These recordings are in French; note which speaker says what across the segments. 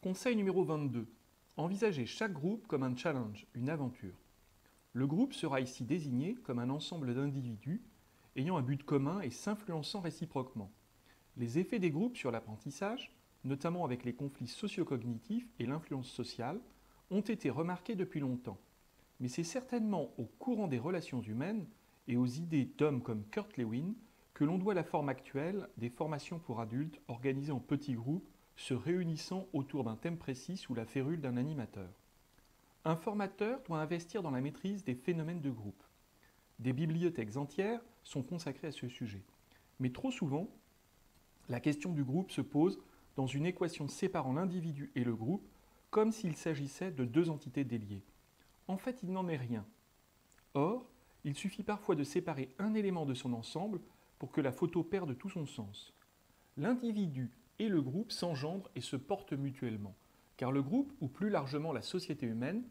Speaker 1: Conseil numéro 22. Envisagez chaque groupe comme un challenge, une aventure. Le groupe sera ici désigné comme un ensemble d'individus ayant un but commun et s'influençant réciproquement. Les effets des groupes sur l'apprentissage, notamment avec les conflits socio-cognitifs et l'influence sociale, ont été remarqués depuis longtemps. Mais c'est certainement au courant des relations humaines et aux idées d'hommes comme Kurt Lewin que l'on doit la forme actuelle des formations pour adultes organisées en petits groupes se réunissant autour d'un thème précis sous la férule d'un animateur. Un formateur doit investir dans la maîtrise des phénomènes de groupe. Des bibliothèques entières sont consacrées à ce sujet. Mais trop souvent, la question du groupe se pose dans une équation séparant l'individu et le groupe, comme s'il s'agissait de deux entités déliées. En fait, il n'en est rien. Or, il suffit parfois de séparer un élément de son ensemble pour que la photo perde tout son sens. L'individu et le groupe s'engendrent et se portent mutuellement, car le groupe, ou plus largement la société humaine,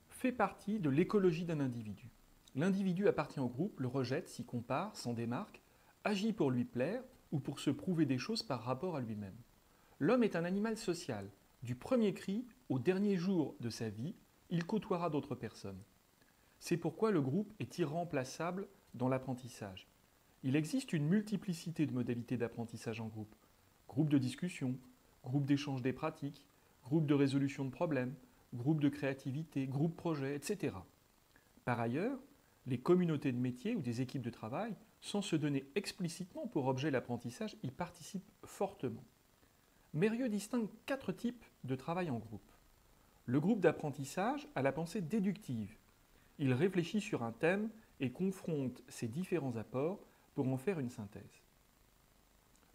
Speaker 1: fait partie de l'écologie d'un individu. L'individu appartient au groupe, le rejette, s'y compare, s'en démarque, agit pour lui plaire ou pour se prouver des choses par rapport à lui-même. L'homme est un animal social. Du premier cri au dernier jour de sa vie, il côtoiera d'autres personnes. C'est pourquoi le groupe est irremplaçable dans l'apprentissage. Il existe une multiplicité de modalités d'apprentissage en groupe. Groupe de discussion, groupe d'échange des pratiques, groupe de résolution de problèmes, groupe de créativité, groupe projet, etc. Par ailleurs, les communautés de métiers ou des équipes de travail, sans se donner explicitement pour objet l'apprentissage, y participent fortement. Mérieux distingue 4 types de travail en groupe. Le groupe d'apprentissage a la pensée déductive. Il réfléchit sur un thème et confronte ses différents apports pour en faire une synthèse.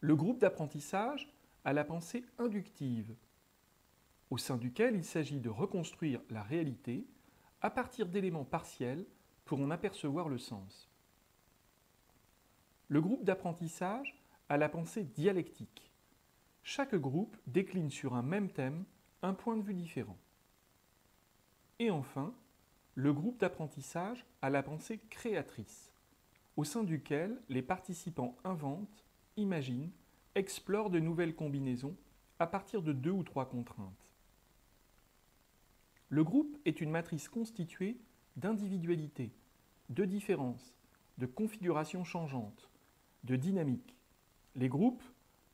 Speaker 1: Le groupe d'apprentissage a la pensée inductive, au sein duquel il s'agit de reconstruire la réalité à partir d'éléments partiels pour en apercevoir le sens. Le groupe d'apprentissage a la pensée dialectique. Chaque groupe décline sur un même thème un point de vue différent. Et enfin, le groupe d'apprentissage a la pensée créatrice, au sein duquel les participants inventent, imaginent, explorent de nouvelles combinaisons à partir de 2 ou 3 contraintes. Le groupe est une matrice constituée d'individualités, de différences, de configurations changeantes, de dynamiques. Les groupes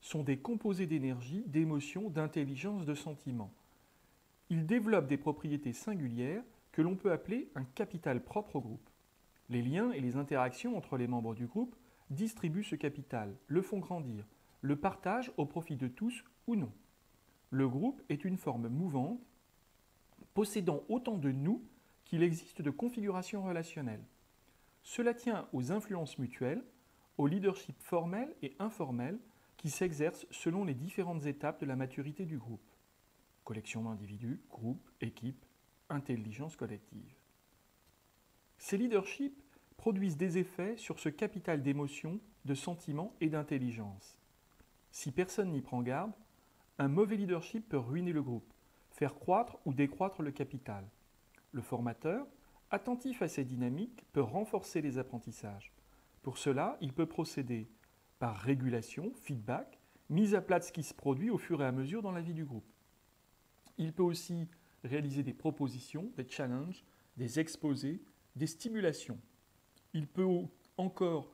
Speaker 1: sont des composés d'énergie, d'émotions, d'intelligence, de sentiments. Ils développent des propriétés singulières que l'on peut appeler un capital propre au groupe. Les liens et les interactions entre les membres du groupe distribuent ce capital, le font grandir, le partagent au profit de tous ou non. Le groupe est une forme mouvante, possédant autant de nous qu'il existe de configurations relationnelles. Cela tient aux influences mutuelles, au leadership formel et informel qui s'exercent selon les différentes étapes de la maturité du groupe. Collection d'individus, groupe, équipe, intelligence collective. Ces leaderships produisent des effets sur ce capital d'émotions, de sentiments et d'intelligence. Si personne n'y prend garde, un mauvais leadership peut ruiner le groupe, faire croître ou décroître le capital. Le formateur, attentif à ces dynamiques, peut renforcer les apprentissages. Pour cela, il peut procéder par régulation, feedback, mise à plat de ce qui se produit au fur et à mesure dans la vie du groupe. Il peut aussi réaliser des propositions, des challenges, des exposés, des stimulations. Il peut encore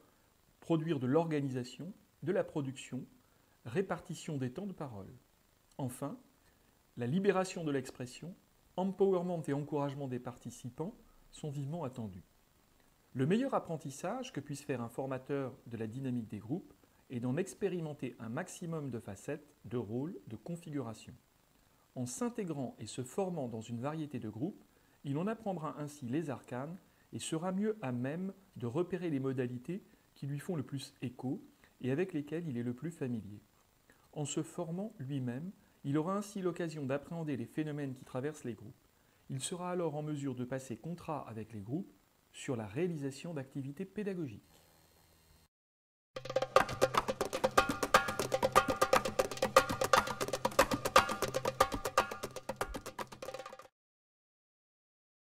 Speaker 1: produire de l'organisation, de la production, répartition des temps de parole. Enfin, la libération de l'expression, empowerment et encouragement des participants sont vivement attendus. Le meilleur apprentissage que puisse faire un formateur de la dynamique des groupes est d'en expérimenter un maximum de facettes, de rôles, de configurations. En s'intégrant et se formant dans une variété de groupes, il en apprendra ainsi les arcanes et sera mieux à même de repérer les modalités qui lui font le plus écho et avec lesquelles il est le plus familier. En se formant lui-même, il aura ainsi l'occasion d'appréhender les phénomènes qui traversent les groupes. Il sera alors en mesure de passer contrat avec les groupes sur la réalisation d'activités pédagogiques.